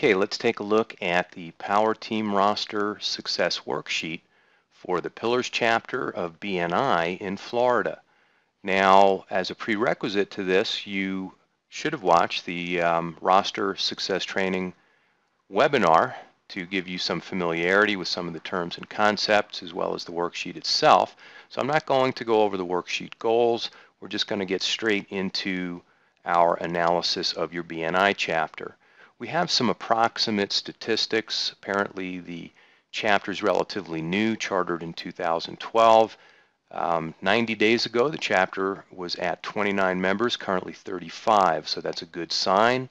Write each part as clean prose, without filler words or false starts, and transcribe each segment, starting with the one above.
Okay, let's take a look at the Power Team Roster Success Worksheet for the Pillars chapter of BNI in Florida. Now, as a prerequisite to this, you should have watched the Roster Success Training webinar to give you some familiarity with some of the terms and concepts as well as the worksheet itself. So I'm not going to go over the worksheet goals. We're just going to get straight into our analysis of your BNI chapter. We have some approximate statistics. Apparently the chapter is relatively new, chartered in 2012. 90 days ago, the chapter was at 29 members, currently 35, so that's a good sign.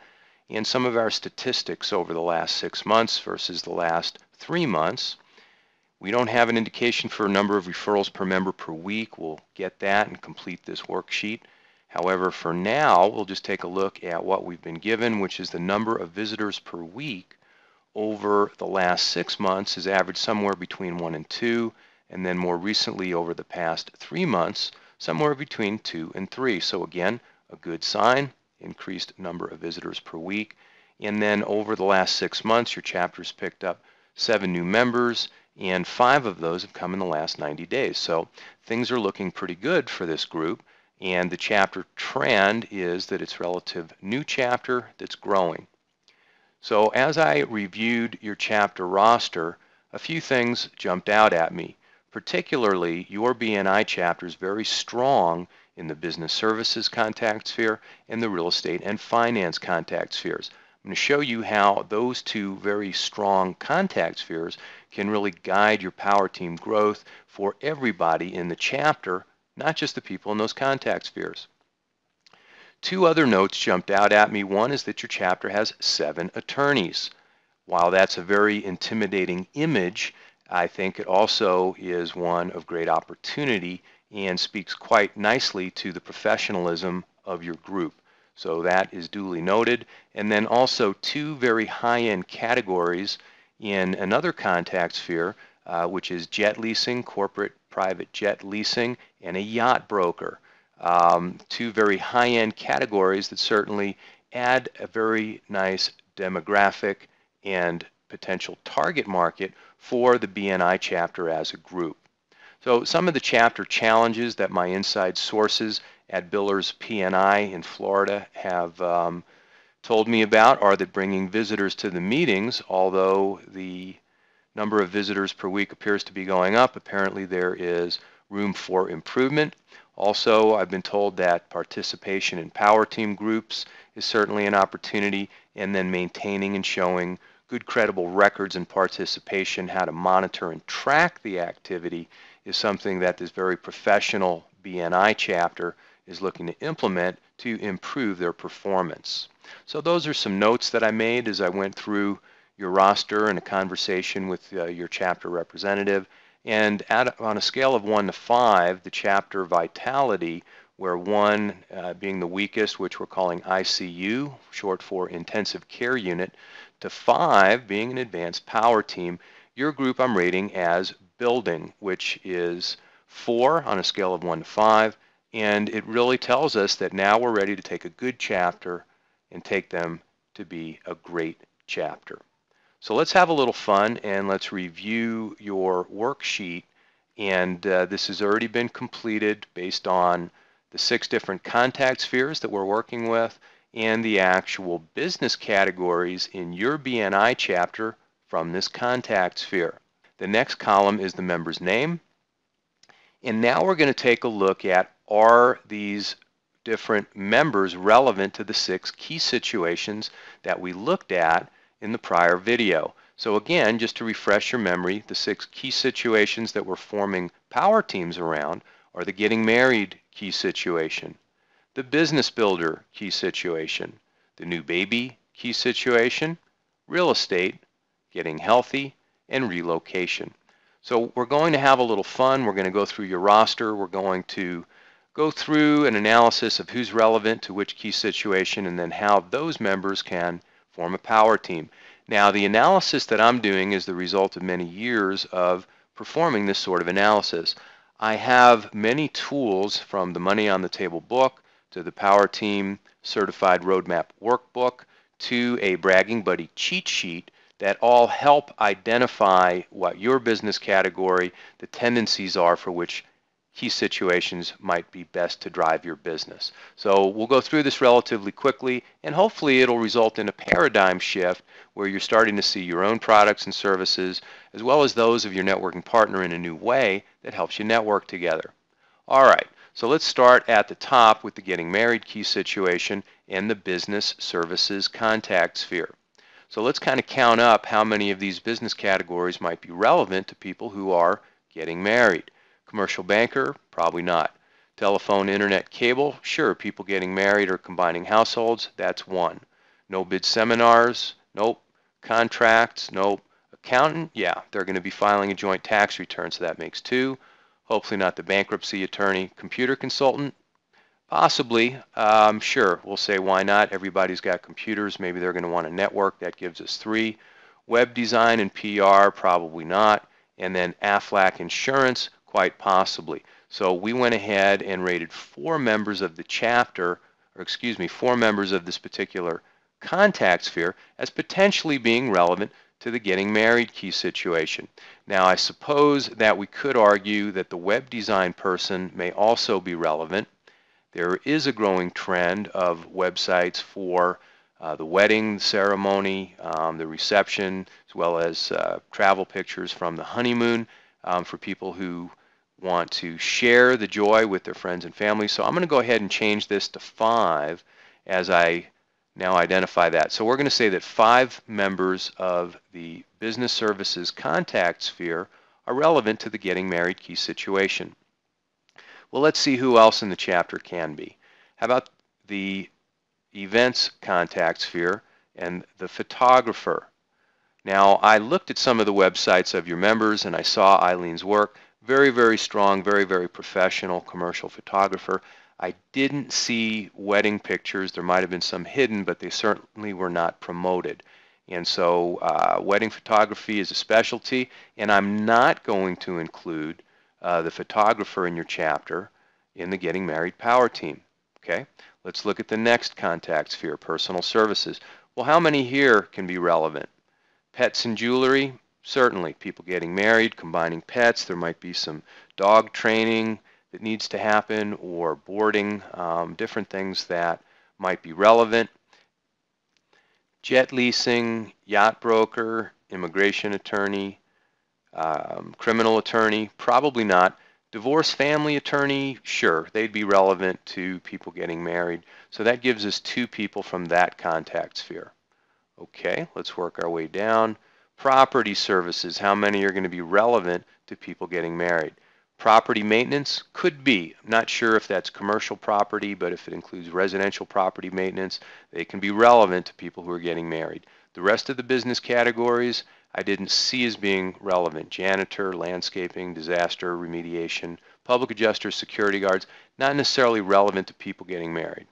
And some of our statistics over the last 6 months versus the last 3 months. We don't have an indication for a number of referrals per member per week. We'll get that and complete this worksheet. However, for now, we'll just take a look at what we've been given, which is the number of visitors per week over the last 6 months is averaged somewhere between 1 and 2, and then more recently over the past 3 months, somewhere between 2 and 3. So again, a good sign, increased number of visitors per week. And then over the last 6 months, your chapter's picked up 7 new members, and 5 of those have come in the last 90 days. So things are looking pretty good for this group. And the chapter trend is that it's relative new chapter that's growing. So as I reviewed your chapter roster, a few things jumped out at me. Particularly, your BNI chapter is very strong in the business services contact sphere and the real estate and finance contact spheres. I'm going to show you how those two very strong contact spheres can really guide your power team growth for everybody in the chapter, not just the people in those contact spheres. 2 other notes jumped out at me. One is that your chapter has 7 attorneys. While that's a very intimidating image, I think it also is one of great opportunity and speaks quite nicely to the professionalism of your group. So that is duly noted. And then also 2 very high-end categories in another contact sphere, which is jet leasing, corporate private jet leasing, and a yacht broker. 2 very high-end categories that certainly add a very nice demographic and potential target market for the BNI chapter as a group. So some of the chapter challenges that my inside sources at Billers PNI in Florida have told me about are that bringing visitors to the meetings, although the number of visitors per week appears to be going up, apparently there is room for improvement. Also, I've been told that participation in power team groups is certainly an opportunity, and then maintaining and showing good credible records and participation, how to monitor and track the activity is something that this very professional BNI chapter is looking to implement to improve their performance. So those are some notes that I made as I went through your roster and a conversation with your chapter representative. And on a scale of 1 to 5, the chapter vitality, where 1 being the weakest, which we're calling ICU, short for intensive care unit, to 5 being an advanced power team, your group I'm rating as building, which is 4 on a scale of 1 to 5. And it really tells us that now we're ready to take a good chapter and take them to be a great chapter. So let's have a little fun and let's review your worksheet. And this has already been completed based on the 6 different contact spheres that we're working with and the actual business categories in your BNI chapter from this contact sphere. The next column is the member's name. And now we're going to take a look at, are these different members relevant to the 6 key situations that we looked at in the prior video. So again, just to refresh your memory, the 6 key situations that we're forming power teams around are the getting married key situation, the business builder key situation, the new baby key situation, real estate, getting healthy, and relocation. So we're going to have a little fun. We're going to go through your roster. We're going to go through an analysis of who's relevant to which key situation and then how those members can form a power team. Now, the analysis that I'm doing is the result of many years of performing this sort of analysis. I have many tools, from the Money on the Table book to the Power Team Certified Roadmap Workbook to a Bragging Buddy cheat sheet that all help identify what your business category, the tendencies are for which key situations might be best to drive your business. So we'll go through this relatively quickly, and hopefully it'll result in a paradigm shift where you're starting to see your own products and services as well as those of your networking partner in a new way that helps you network together. All right, so let's start at the top with the getting married key situation and the business services contact sphere. So let's kind of count up how many of these business categories might be relevant to people who are getting married. Commercial banker, probably not. Telephone, internet, cable, sure, people getting married or combining households, that's one. No bid seminars, nope. Contracts, nope. Accountant, yeah, they're going to be filing a joint tax return, so that makes two. Hopefully not the bankruptcy attorney. Computer consultant, possibly, sure, we'll say why not. Everybody's got computers, maybe they're going to want a network, that gives us three. Web design and PR, probably not. And then Aflac Insurance, quite possibly. So we went ahead and rated 4 members of the chapter, or excuse me, 4 members of this particular contact sphere as potentially being relevant to the getting married key situation. Now I suppose that we could argue that the web design person may also be relevant. There is a growing trend of websites for the wedding ceremony, the reception, as well as travel pictures from the honeymoon for people who want to share the joy with their friends and family. So I'm going to go ahead and change this to 5 as I now identify that. So we're going to say that 5 members of the business services contact sphere are relevant to the getting married key situation. Well, let's see who else in the chapter can be. How about the events contact sphere and the photographer? Now, I looked at some of the websites of your members and I saw Eileen's work. Very, very strong, very, very professional commercial photographer. I didn't see wedding pictures. There might have been some hidden, but they certainly were not promoted. And so wedding photography is a specialty, and I'm not going to include the photographer in your chapter in the Getting Married Power Team. Okay, let's look at the next contact sphere, personal services. Well, how many here can be relevant? Pets and jewelry, certainly. People getting married, combining pets. There might be some dog training that needs to happen or boarding, different things that might be relevant. Jet leasing, yacht broker, immigration attorney, criminal attorney, probably not. Divorce family attorney, sure, they'd be relevant to people getting married. So that gives us 2 people from that contact sphere. Okay, let's work our way down. Property services, how many are going to be relevant to people getting married? Property maintenance, could be. I'm not sure if that's commercial property, but if it includes residential property maintenance, they can be relevant to people who are getting married. The rest of the business categories, I didn't see as being relevant. Janitor, landscaping, disaster remediation, public adjusters, security guards, not necessarily relevant to people getting married.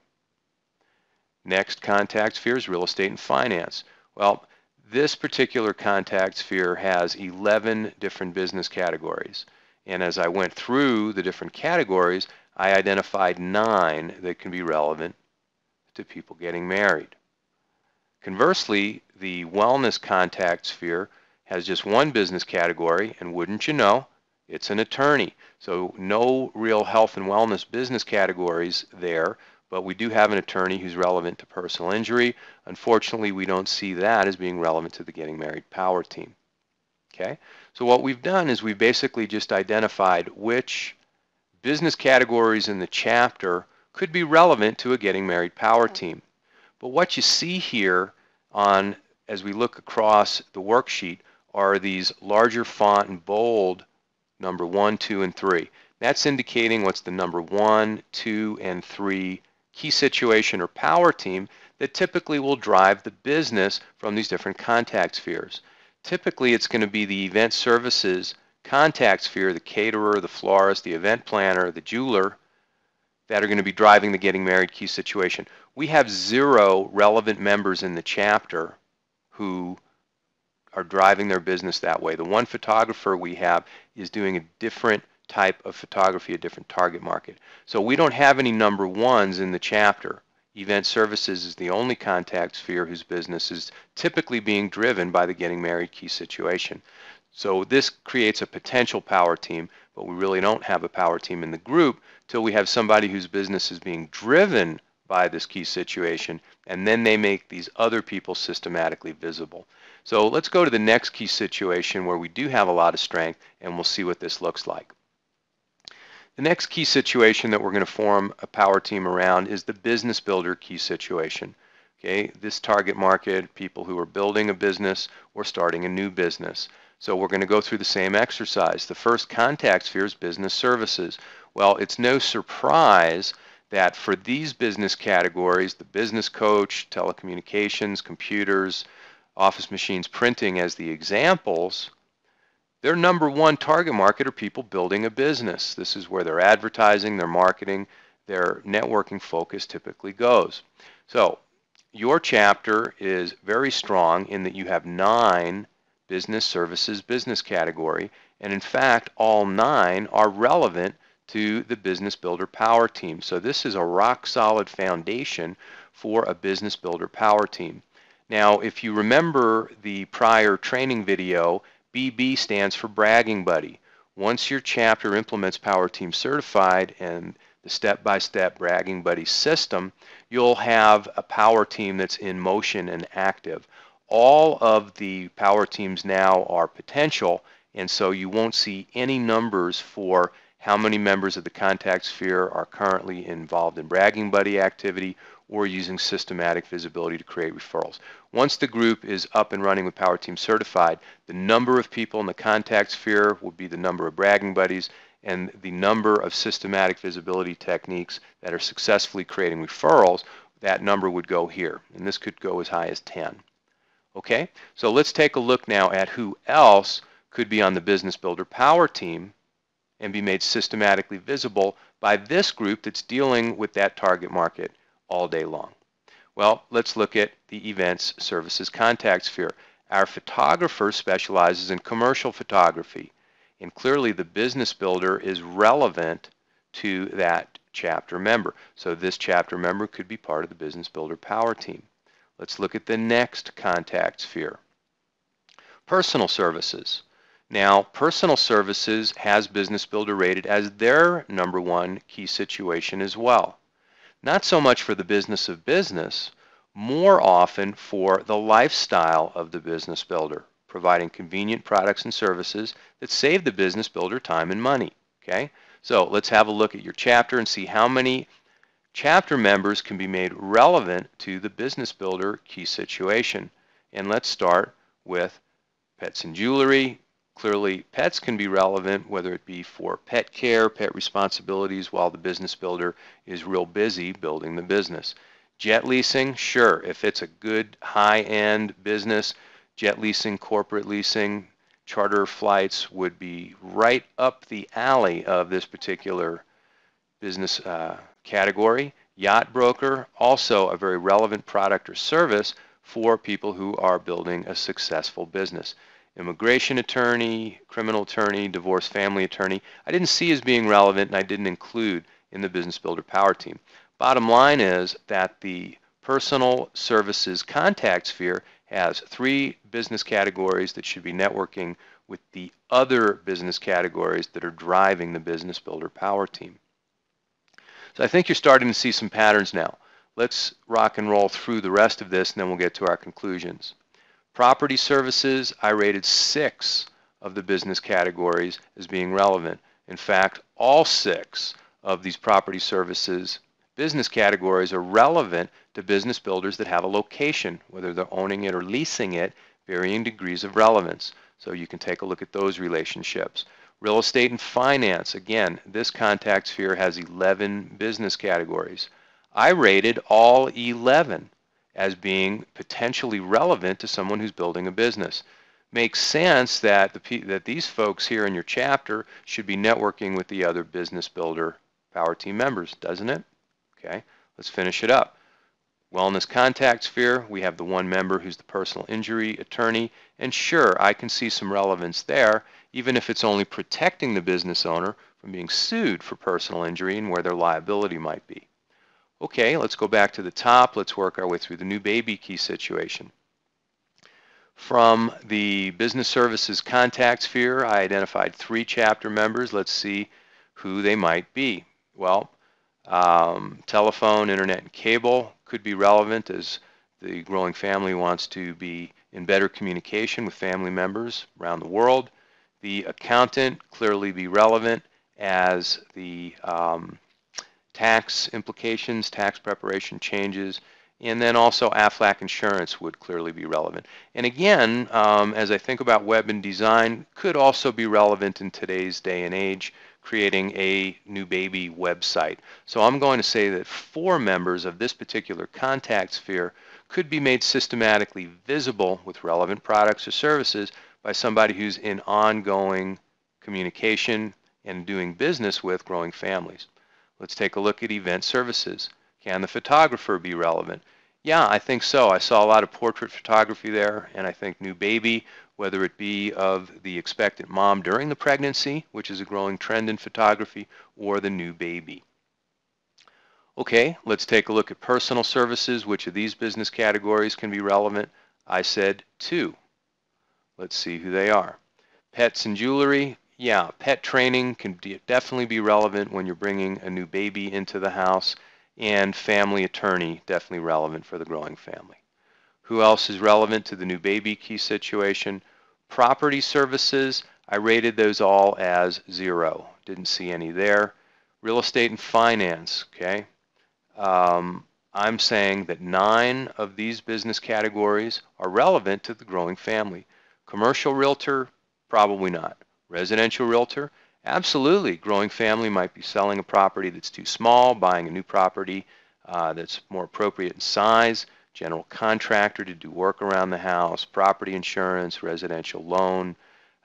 Next contact sphere is real estate and finance. Well, this particular contact sphere has 11 different business categories. And as I went through the different categories, I identified 9 that can be relevant to people getting married. Conversely, the wellness contact sphere has just 1 business category, and wouldn't you know, it's an attorney. So no real health and wellness business categories there, but we do have an attorney who's relevant to personal injury. Unfortunately, we don't see that as being relevant to the Getting Married Power Team. Okay, so what we've done is we've basically just identified which business categories in the chapter could be relevant to a Getting Married Power Team. But what you see here as we look across the worksheet are these larger font and bold number 1, 2, and 3. That's indicating what's the number 1, 2, and 3 key situation or power team that typically will drive the business from these different contact spheres. Typically, it's going to be the event services contact sphere, the caterer, the florist, the event planner, the jeweler, that are going to be driving the getting married key situation. We have 0 relevant members in the chapter who are driving their business that way. The 1 photographer we have is doing a different type of photography, a different target market. So we don't have any number 1s in the chapter Event services is the only contact sphere whose business is typically being driven by the getting married key situation. So this creates a potential power team, but we really don't have a power team in the group till we have somebody whose business is being driven by this key situation, and then they make these other people systematically visible. So let's go to the next key situation where we do have a lot of strength, and we'll see what this looks like. The next key situation that we're going to form a power team around is the business builder key situation. Okay, this target market, people who are building a business or starting a new business. So we're going to go through the same exercise. The first contact sphere is business services. Well, it's no surprise that for these business categories, the business coach, telecommunications, computers, office machines, printing as the examples, their number one target market are people building a business. This is where their advertising, their marketing, their networking focus typically goes. So your chapter is very strong in that you have 9 business services business category, and in fact all 9 are relevant to the business builder power team. So this is a rock solid foundation for a business builder power team. Now if you remember the prior training video, BB stands for bragging buddy. Once your chapter implements Power Team Certified and the step-by-step bragging buddy system, you'll have a power team that's in motion and active. All of the power teams now are potential, and so you won't see any numbers for how many members of the contact sphere are currently involved in bragging buddy activity or using systematic visibility to create referrals. Once the group is up and running with Power Team Certified, the number of people in the contact sphere will be the number of bragging buddies, and the number of systematic visibility techniques that are successfully creating referrals, that number would go here, and this could go as high as 10. Okay, so let's take a look now at who else could be on the Business Builder Power Team and be made systematically visible by this group that's dealing with that target market all day long. Well, let's look at the events services contact sphere. Our photographer specializes in commercial photography, and clearly the business builder is relevant to that chapter member. So this chapter member could be part of the business builder power team. Let's look at the next contact sphere. Personal services. Now, personal services has business builder rated as their number one key situation as well. Not so much for the business of business, more often for the lifestyle of the business builder, providing convenient products and services that save the business builder time and money. Okay, so let's have a look at your chapter and see how many chapter members can be made relevant to the business builder key situation. And let's start with pets and jewelry. Clearly, pets can be relevant, whether it be for pet care, pet responsibilities, while the business builder is real busy building the business. Jet leasing, sure, if it's a good high-end business, jet leasing, corporate leasing, charter flights would be right up the alley of this particular business category. Yacht broker, also a very relevant product or service for people who are building a successful business. Immigration attorney, criminal attorney, divorce family attorney, I didn't see as being relevant, and I didn't include in the business builder power team. Bottom line is that the personal services contact sphere has 3 business categories that should be networking with the other business categories that are driving the business builder power team. So I think you're starting to see some patterns now. Let's rock and roll through the rest of this, and then we'll get to our conclusions. Property services, I rated 6 of the business categories as being relevant. In fact, all 6 of these property services business categories are relevant to business builders that have a location, whether they're owning it or leasing it, varying degrees of relevance. So you can take a look at those relationships. Real estate and finance, again, this contact sphere has 11 business categories. I rated all 11 as being potentially relevant to someone who's building a business. Makes sense that these folks here in your chapter should be networking with the other business builder power team members, doesn't it? Okay, let's finish it up. Wellness contact sphere, we have the one member who's the personal injury attorney, and sure, I can see some relevance there, even if it's only protecting the business owner from being sued for personal injury and where their liability might be. Okay, let's go back to the top. Let's work our way through the new baby key situation. From the business services contact sphere, I identified 3 chapter members. Let's see who they might be. Well, telephone, internet, and cable could be relevant as the growing family wants to be in better communication with family members around the world. The accountant clearly be relevant as the tax implications, tax preparation changes, and then also Aflac insurance would clearly be relevant. And again, as I think about web and design, could also be relevant in today's day and age, creating a new baby website. So I'm going to say that 4 members of this particular contact sphere could be made systematically visible with relevant products or services by somebody who's in ongoing communication and doing business with growing families. Let's take a look at event services. Can the photographer be relevant? Yeah, I think so. I saw a lot of portrait photography there, and I think new baby, whether it be of the expectant mom during the pregnancy, which is a growing trend in photography, or the new baby. Okay, let's take a look at personal services. Which of these business categories can be relevant? I said 2. Let's see who they are. Pets and jewelry. Yeah, pet training can definitely be relevant when you're bringing a new baby into the house, and family attorney, definitely relevant for the growing family. Who else is relevant to the new baby key situation? Property services, I rated those all as 0. Didn't see any there. Real estate and finance, okay. I'm saying that 9 of these business categories are relevant to the growing family. Commercial realtor, probably not. Residential realtor, absolutely. Growing family might be selling a property that's too small, buying a new property that's more appropriate in size. General contractor to do work around the house, property insurance, residential loan,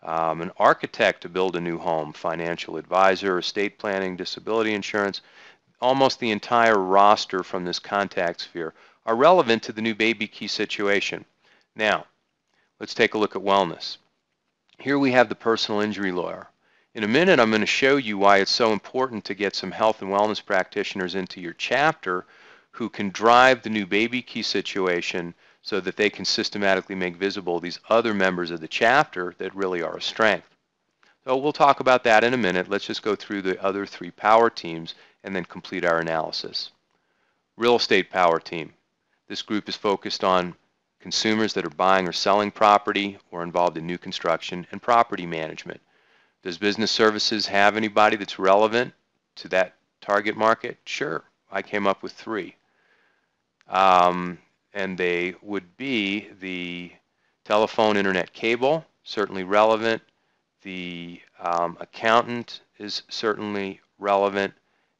an architect to build a new home, financial advisor, estate planning, disability insurance. Almost the entire roster from this contact sphere are relevant to the new baby key situation. Now, let's take a look at wellness. Here we have the personal injury lawyer. In a minute, I'm going to show you why it's so important to get some health and wellness practitioners into your chapter who can drive the new baby key situation so that they can systematically make visible these other members of the chapter that really are a strength. So we'll talk about that in a minute. Let's just go through the other 3 power teams and then complete our analysis. Real estate power team. This group is focused on consumers that are buying or selling property or involved in new construction and property management. Does business services have anybody that's relevant to that target market? Sure. I came up with 3. And they would be the telephone, internet, cable, certainly relevant. The accountant is certainly relevant.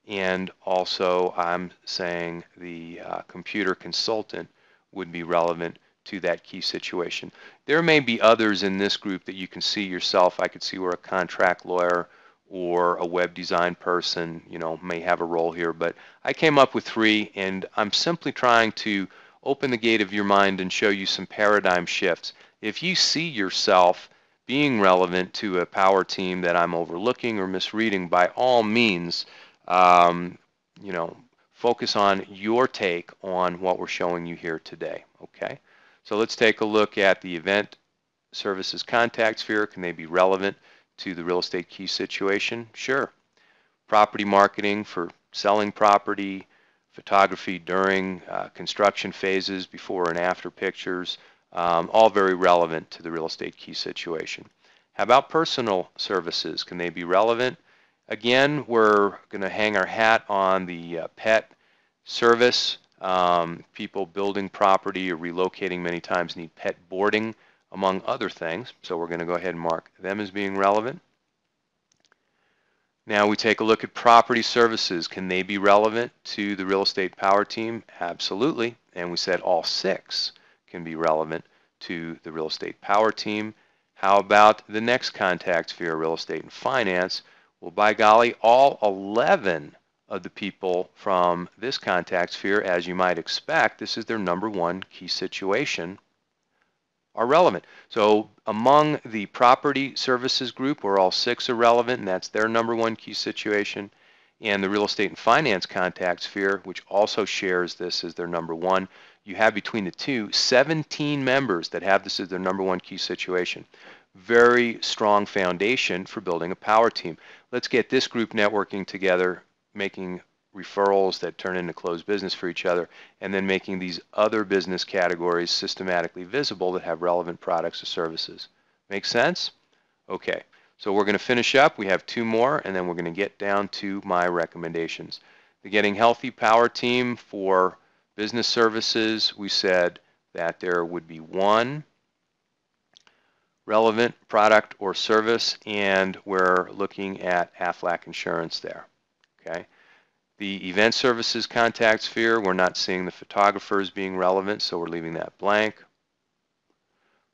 And also I'm saying the computer consultant would be relevant to that key situation. There may be others in this group that you can see yourself. I could see where a contract lawyer or a web design person, may have a role here, but I came up with 3, and I'm simply trying to open the gate of your mind and show you some paradigm shifts. If you see yourself being relevant to a power team that I'm overlooking or misreading, by all means, focus on your take on what we're showing you here today, okay? So let's take a look at the event services contact sphere. Can they be relevant to the real estate key situation? Sure. Property marketing for selling property, photography during construction phases, before and after pictures, all very relevant to the real estate key situation. How about personal services? Can they be relevant? Again, we're going to hang our hat on the pet service. People building property or relocating many times need pet boarding, among other things. So we're going to go ahead and mark them as being relevant. Now we take a look at property services. Can they be relevant to the real estate power team? Absolutely. And we said all 6 can be relevant to the real estate power team. How about the next contact sphere, real estate and finance? Well, by golly, all 11 of the people from this contact sphere, as you might expect, this is their number 1 key situation, are relevant. So among the property services group, where all 6 are relevant, and that's their number 1 key situation, and the real estate and finance contact sphere, which also shares this as their number one. You have between the two 17 members that have this as their number one key situation. Very strong foundation for building a power team. Let's get this group networking together, making referrals that turn into closed business for each other, and then making these other business categories systematically visible that have relevant products or services. Make sense? Okay, so we're going to finish up. We have two more, and then we're going to get down to my recommendations. The Getting Healthy Power Team for business services, we said that there would be one relevant product or service, and we're looking at Aflac Insurance there. Okay. The event services contact sphere, we're not seeing the photographers being relevant, so we're leaving that blank.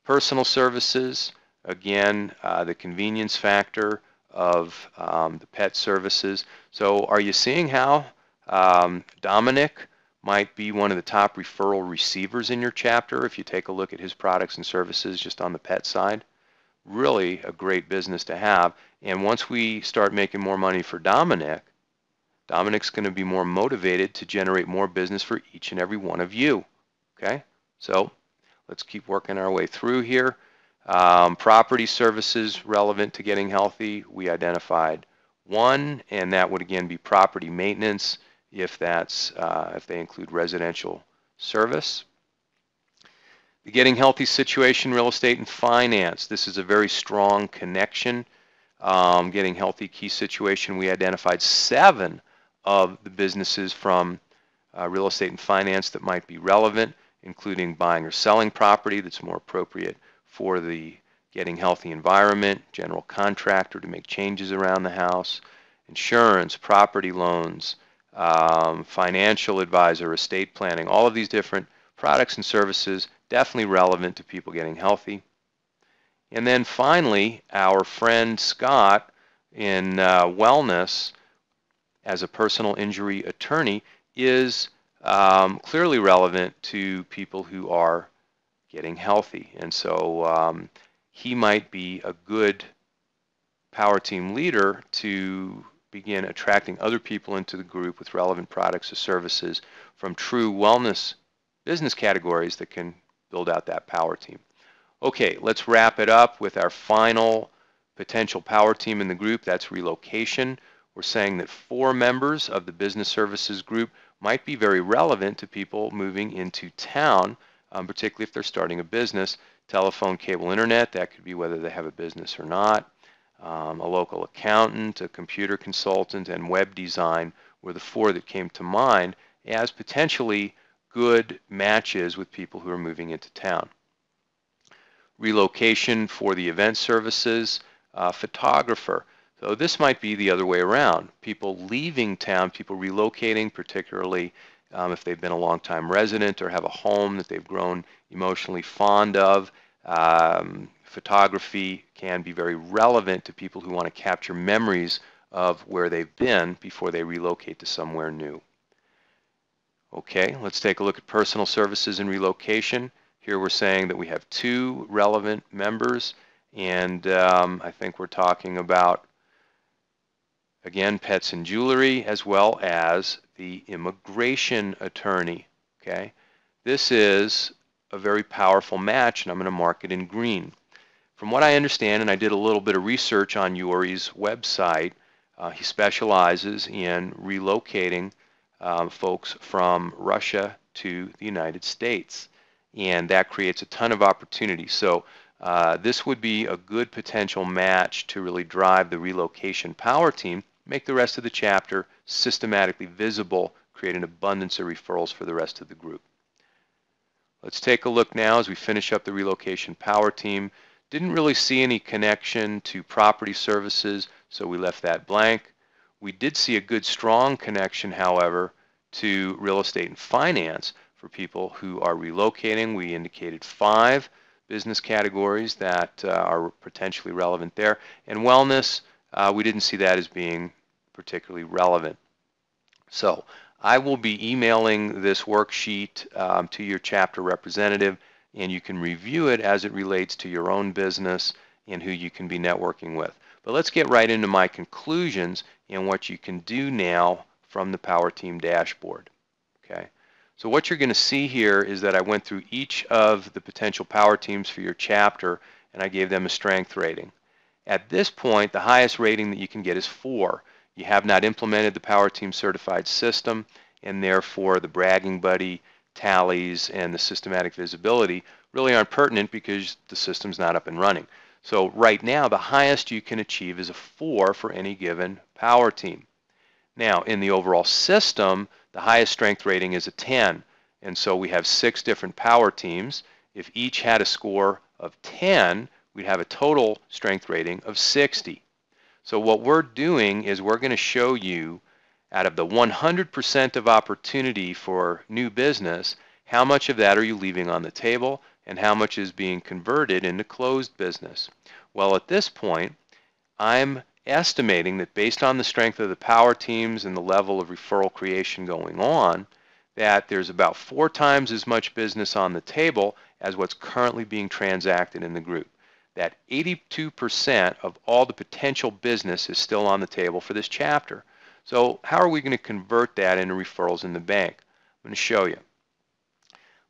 Personal services, again, the convenience factor of the pet services. So are you seeing how Dominic might be one of the top referral receivers in your chapter if you take a look at his products and services just on the pet side? Really a great business to have. And once we start making more money for Dominic, Dominic's going to be more motivated to generate more business for each and every one of you. Okay, so let's keep working our way through here. Property services relevant to getting healthy, we identified one, and that would again be property maintenance if they include residential service. The Getting Healthy situation, real estate and finance. This is a very strong connection. Getting Healthy key situation, we identified 7 of the businesses from real estate and finance that might be relevant, including buying or selling property that's more appropriate for the Getting Healthy environment, general contractor to make changes around the house, insurance, property loans, financial advisor, estate planning, all of these different products and services definitely relevant to people getting healthy. And then finally, our friend Scott in wellness as a personal injury attorney is clearly relevant to people who are getting healthy. And so he might be a good power team leader to begin attracting other people into the group with relevant products or services from true wellness business categories that can build out that power team. Okay, let's wrap it up with our final potential power team in the group. That's relocation. We're saying that 4 members of the business services group might be very relevant to people moving into town, particularly if they're starting a business. Telephone, cable, internet, that could be whether they have a business or not. A local accountant, a computer consultant, and web design were the 4 that came to mind as potentially good matches with people who are moving into town. Relocation for the event services, photographer. So this might be the other way around. People leaving town, people relocating, particularly if they've been a long-time resident or have a home that they've grown emotionally fond of. Photography can be very relevant to people who want to capture memories of where they've been before they relocate to somewhere new. Okay, let's take a look at personal services and relocation. Here we're saying that we have 2 relevant members, and I think we're talking about, again, pets and jewelry, as well as the immigration attorney. Okay, this is a very powerful match, and I'm going to mark it in green. From what I understand, and I did a little bit of research on Yuri's website, he specializes in relocating folks from Russia to the United States, and that creates a ton of opportunity. So this would be a good potential match to really drive the relocation power team, make the rest of the chapter systematically visible, create an abundance of referrals for the rest of the group. Let's take a look now as we finish up the relocation power team. Didn't really see any connection to property services, so we left that blank. We did see a good strong connection, however, to real estate and finance for people who are relocating. We indicated 5 business categories that are potentially relevant there. And wellness, we didn't see that as being particularly relevant. So I will be emailing this worksheet to your chapter representative, and you can review it as it relates to your own business and who you can be networking with. But let's get right into my conclusions and what you can do now from the Power Team dashboard. Okay. So what you're going to see here is that I went through each of the potential power teams for your chapter and I gave them a strength rating. At this point, the highest rating that you can get is 4. You have not implemented the Power Team certified system, and therefore the bragging buddy tallies and the systematic visibility really aren't pertinent because the system's not up and running. So right now, the highest you can achieve is a 4 for any given power team. Now, in the overall system, the highest strength rating is a 10. And so we have 6 different power teams. If each had a score of 10, we'd have a total strength rating of 60. So what we're doing is we're going to show you, out of the 100% of opportunity for new business, how much of that are you leaving on the table and how much is being converted into closed business. Well, at this point, I'm estimating that based on the strength of the power teams and the level of referral creation going on, that there's about 4 times as much business on the table as what's currently being transacted in the group. That 82% of all the potential business is still on the table for this chapter. So how are we going to convert that into referrals in the bank? I'm going to show you.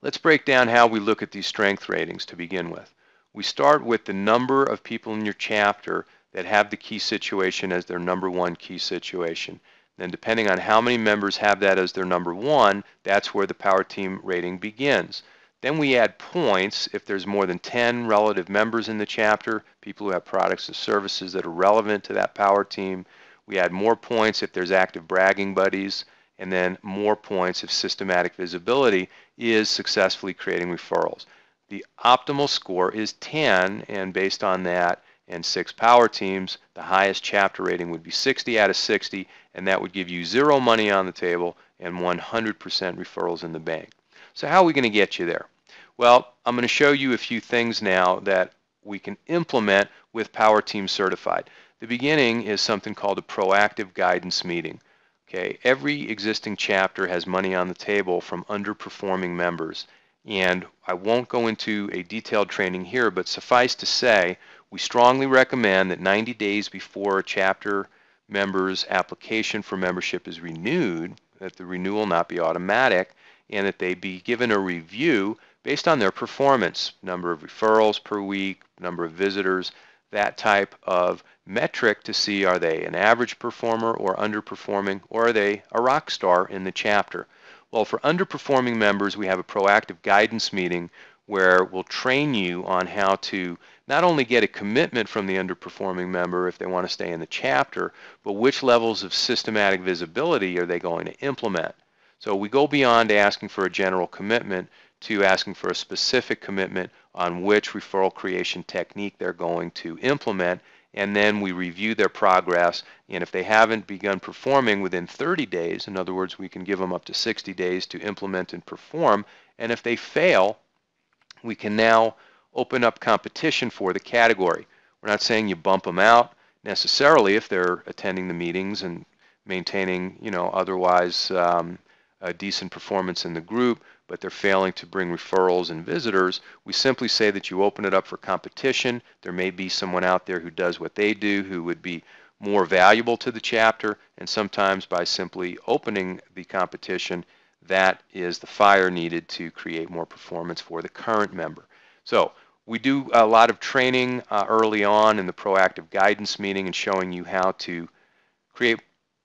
Let's break down how we look at these strength ratings to begin with. We start with the number of people in your chapter that have the key situation as their number 1 key situation. Then depending on how many members have that as their number 1, that's where the power team rating begins. Then we add points if there's more than 10 relative members in the chapter, people who have products and services that are relevant to that power team. We add more points if there's active bragging buddies, and then more points if systematic visibility is successfully creating referrals. The optimal score is 10, and based on that and 6 power teams, the highest chapter rating would be 60 out of 60, and that would give you 0 money on the table and 100% referrals in the bank. So how are we going to get you there? Well, I'm going to show you a few things now that we can implement with Power Team Certified. The beginning is something called a proactive guidance meeting. Okay, every existing chapter has money on the table from underperforming members. And I won't go into a detailed training here, but suffice to say, we strongly recommend that 90 days before a chapter member's application for membership is renewed, that the renewal not be automatic, and that they be given a review based on their performance, number of referrals per week, number of visitors, that type of metric to see are they an average performer or underperforming, or are they a rock star in the chapter. Well, for underperforming members, we have a proactive guidance meeting where we'll train you on how to not only get a commitment from the underperforming member if they want to stay in the chapter, but which levels of systematic visibility are they going to implement. So we go beyond asking for a general commitment to asking for a specific commitment on which referral creation technique they're going to implement, and then we review their progress, and if they haven't begun performing within 30 days, in other words, we can give them up to 60 days to implement and perform, and if they fail, we can now open up competition for the category. We're not saying you bump them out necessarily if they're attending the meetings and maintaining, otherwise a decent performance in the group, but they're failing to bring referrals and visitors. We simply say that you open it up for competition. There may be someone out there who does what they do who would be more valuable to the chapter, and sometimes by simply opening the competition, that is the fire needed to create more performance for the current member. So we do a lot of training early on in the proactive guidance meeting and showing you how to create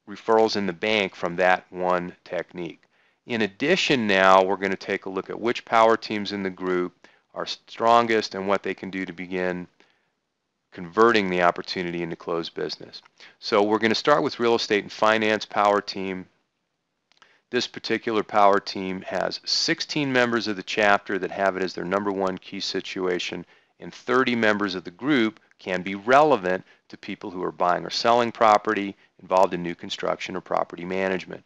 referrals in the bank from that one technique. In addition, now we're going to take a look at which power teams in the group are strongest and what they can do to begin converting the opportunity into closed business. So we're going to start with real estate and finance power team. This particular power team has 16 members of the chapter that have it as their number 1 key situation, and 30 members of the group can be relevant to people who are buying or selling property, involved in new construction or property management.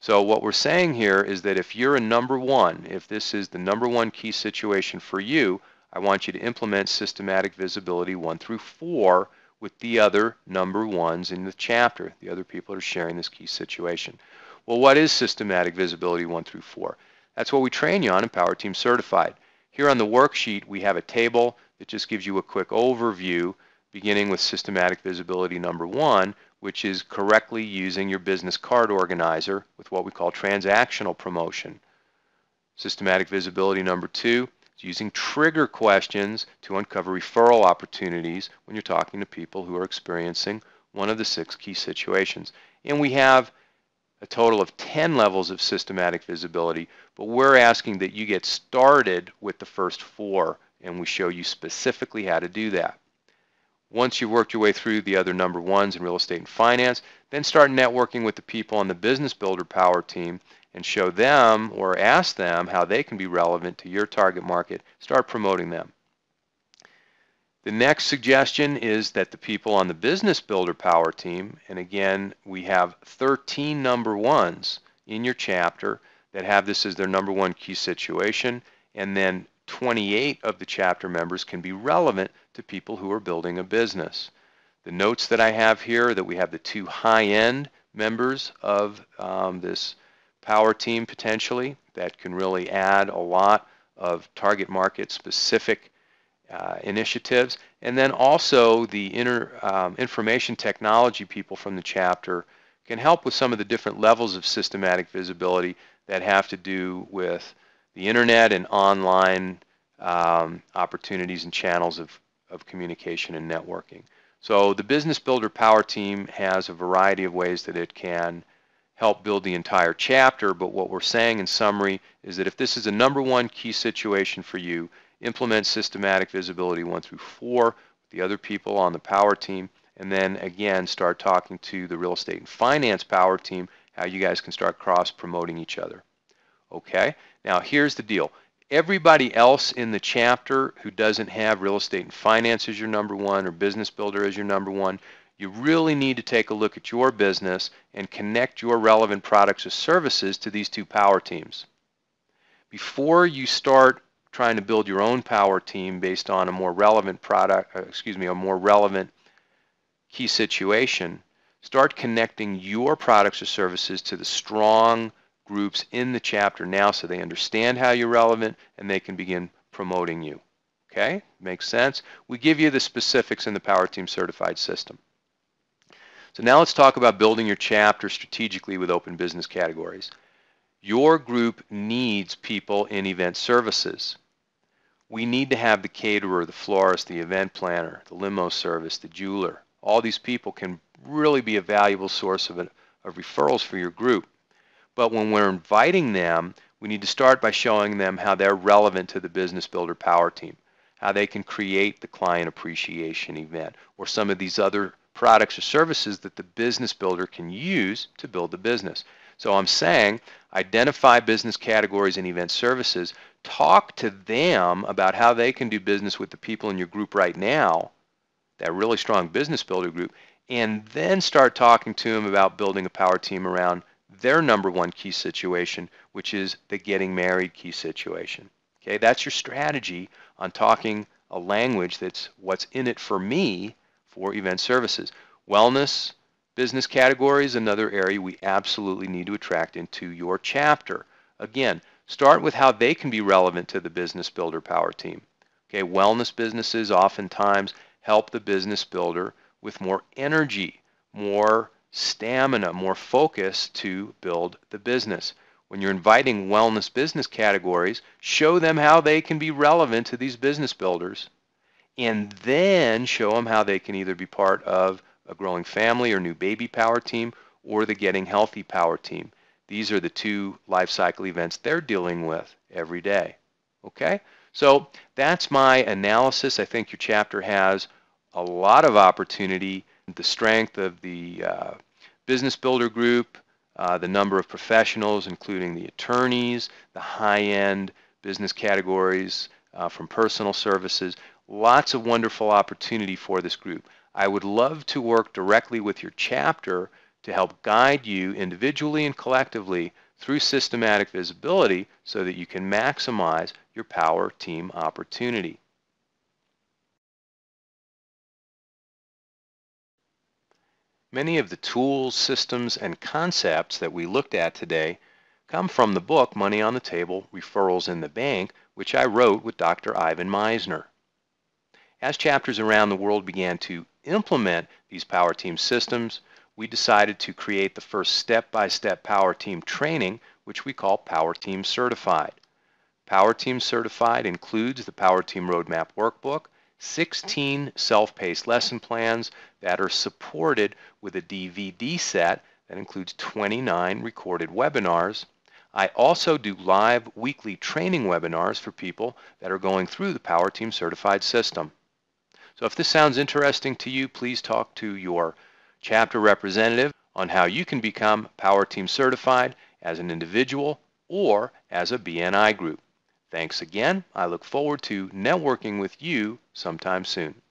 So what we're saying here is that if you're a number 1, if this is the number 1 key situation for you, I want you to implement systematic visibility 1 through 4 with the other number 1s in the chapter, the other people that are sharing this key situation. Well, what is systematic visibility 1 through 4? That's what we train you on in Power Team Certified. Here on the worksheet, we have a table that just gives you a quick overview. beginning with systematic visibility number 1, which is correctly using your business card organizer with what we call transactional promotion. Systematic visibility number 2 is using trigger questions to uncover referral opportunities when you're talking to people who are experiencing one of the 6 key situations. And we have a total of 10 levels of systematic visibility, but we're asking that you get started with the first 4, and we show you specifically how to do that. Once you've worked your way through the other number 1s in real estate and finance, then start networking with the people on the Business Builder Power Team and show them or ask them how they can be relevant to your target market. Start promoting them. The next suggestion is that the people on the Business Builder Power Team, and again, we have 13 number 1s in your chapter that have this as their number 1 key situation, and then 28 of the chapter members can be relevant to people who are building a business. The notes that I have here that we have the 2 high-end members of this power team potentially that can really add a lot of target market specific initiatives, and then also the information technology people from the chapter can help with some of the different levels of systematic visibility that have to do with the internet and online opportunities and channels of communication and networking. So the Business Builder Power Team has a variety of ways that it can help build the entire chapter, but what we're saying in summary is that if this is a number 1 key situation for you, implement systematic visibility 1 through 4 with the other people on the power team, and then again start talking to the real estate and finance power team how you guys can start cross-promoting each other. Okay, now here's the deal. Everybody else in the chapter who doesn't have real estate and finance as your number 1 or business builder as your number 1, you really need to take a look at your business and connect your relevant products or services to these 2 power teams. Before you start trying to build your own power team based on a more relevant a more relevant key situation, start connecting your products or services to the strong groups in the chapter now so they understand how you're relevant and they can begin promoting you. Okay? Makes sense? We give you the specifics in the Power Team Certified System. So now let's talk about building your chapter strategically with open business categories. Your group needs people in event services. We need to have the caterer, the florist, the event planner, the limo service, the jeweler. All these people can really be a valuable source of referrals for your group. But when we're inviting them, we need to start by showing them how they're relevant to the Business Builder Power Team, how they can create the client appreciation event, or some of these other products or services that the business builder can use to build the business. So I'm saying identify business categories and event services, talk to them about how they can do business with the people in your group right now, that really strong business builder group, and then start talking to them about building a power team around their number 1 key situation, which is the getting married key situation. Okay, that's your strategy on talking a language that's what's in it for me for event services. Wellness, business categories, another area we absolutely need to attract into your chapter. Again, start with how they can be relevant to the Business Builder Power Team. Okay, wellness businesses oftentimes help the business builder with more energy, more stamina, more focus to build the business. When you're inviting wellness business categories, show them how they can be relevant to these business builders, and then show them how they can either be part of a growing family or new baby power team or the getting healthy power team. These are the 2 life cycle events they're dealing with every day. Okay, so that's my analysis. I think your chapter has a lot of opportunity. The strength of the business builder group, the number of professionals, including the attorneys, the high-end business categories from personal services, lots of wonderful opportunity for this group. I would love to work directly with your chapter to help guide you individually and collectively through systematic visibility so that you can maximize your power team opportunity. Many of the tools, systems, and concepts that we looked at today come from the book Money on the Table, Referrals in the Bank, which I wrote with Dr. Ivan Misner. As chapters around the world began to implement these Power Team systems, we decided to create the first step-by-step Power Team training, which we call Power Team Certified. Power Team Certified includes the Power Team Roadmap Workbook, 16 self-paced lesson plans that are supported with a DVD set that includes 29 recorded webinars. I also do live weekly training webinars for people that are going through the Power Team Certified system. So if this sounds interesting to you, please talk to your chapter representative on how you can become Power Team Certified as an individual or as a BNI group. Thanks again. I look forward to networking with you sometime soon.